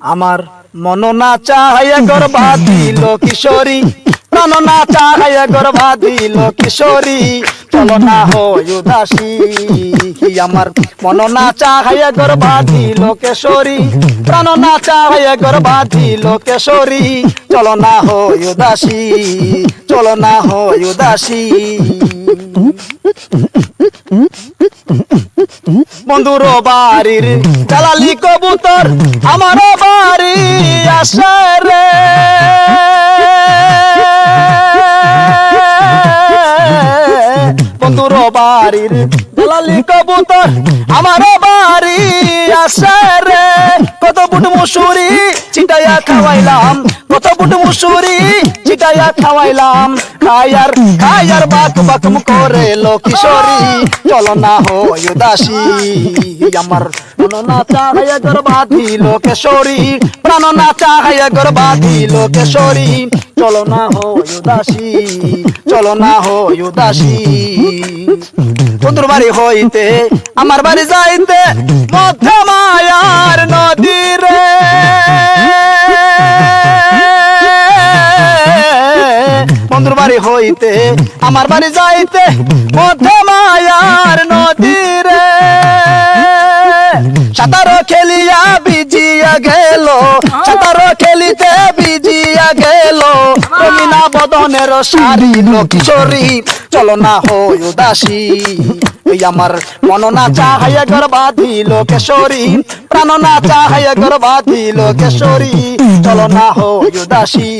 আমার মন না চায় গর্ভা দিল কিশোরী, প্রাণ না চায় গর্ভা দিল কিশোরী, চলো না হয় উদাসী। আমার মন না চায় গর্ভা দিল কেশরী, প্রাণ না চায় গর্ভা দিল কেশরী, চলো না হয় উদাসী, চলো না হয় উদাসী। বন্ধুর বাড়ির জালালি কবুতর আমার বাড়ি আসে রে, বন্ধুর বাড়ির জালালি কবুতর আমার বাড়ি আসে রে। কত বুট মুসুরি চিটাইয়া খাওয়াইলাম, কত বুট মুসুরি চিটাইয়া খাওয়াইলাম, খায়ার খায়ার বাক বাকম করে লো কিশোরী, চলো না হয় উদাসী। আমার মন না চায় গর্ভা দিল কেশরী, প্রাণ না চায় গর্ভা দিল কেশরী, চলো না হয় উদাসী, চলো না হয় উদাসী। বন্ধুর বাড়ি হইতে আমার বাড়ি যাইতে মধ্যে মায়ার নদী রে, বন্ধুর বাড়ি হইতে আমার বাড়ি যাইতে মধ্যে মায়ার নদী রে। সাঁতার খেলিয়া ভিজিয়া গেল, সাঁতার খেলিতে ভিজিয়া গেল, রঙিনা বদনের শাড়ি লো কিশোরী, চলো না হয় উদাসী। আমার মন না চায় গর্ভা দিল কেশরী, প্রাণ না চায় গর্ভা দিল কেশরী, চলো না হয় উদাসী।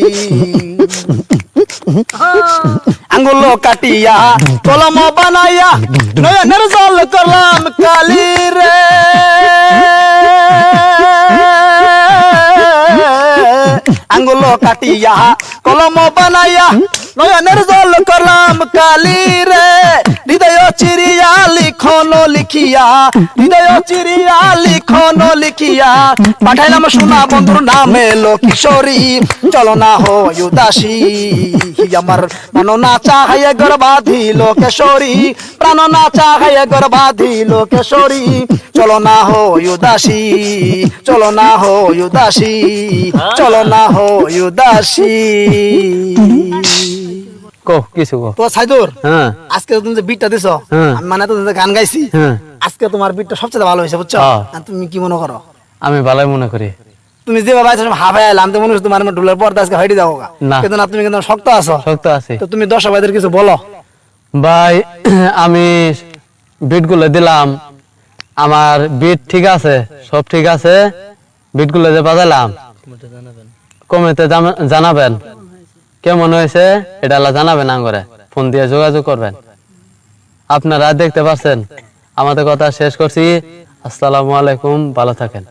আঙ্গুল কাটিয়া কলম বানাইয়া নয়নের জল করলাম কালি রে, আঙ্গুল কাটিয়া কলম বানাইয়া নয়নের জল করলাম কালি রে। হৃদয় চিরিয়া লিখন লিখিয়া, হৃদয় চিরিয়া লিখন লিখিয়া, পাঠাইলাম সোনা বন্ধুর নামে লো কিশোরী, চলো না হয় উদাসী। আমার মন না চায় গর্ভা দিল কেশরী, প্রাণ না চায় গর্ভা দিল কেশরী, চলো না হয় উদাসী, চলো না হয় উদাসী, চলো না হয় উদাসী। কিছু তো সাইদুর, আজকে তুমি যে বিটটা দিছো, আমি মানে তো গান গাইছি, আজকে তোমার বিটটা সবচেয়ে ভালো হয়েছে বুঝছো। তুমি কি মনে করো? আমি ভালোই মনে করি। তুমি যে বাবা হাফাই আলাম তো মনে হচ্ছে তোমার ঢোলের পর্দা আজকে হইতে যাবো, কিন্তু না তুমি কিন্তু শক্ত আছো। শক্ত আছে তো তুমি দর্শক ভাইদের কিছু বলো। ভাই আমি বিট গুলো দিলাম, আমার বিট ঠিক আছে, সব ঠিক আছে, বিট গুলো যে বাজালাম কমেন্টে জানাবেন কেমন হয়েছে, এটা জানাবেন, আঙ্গরে ফোন দিয়ে যোগাযোগ করবেন। আপনারা দেখতে পাচ্ছেন আমাদের কথা শেষ করছি। আসসালামু আলাইকুম, ভালো থাকেন।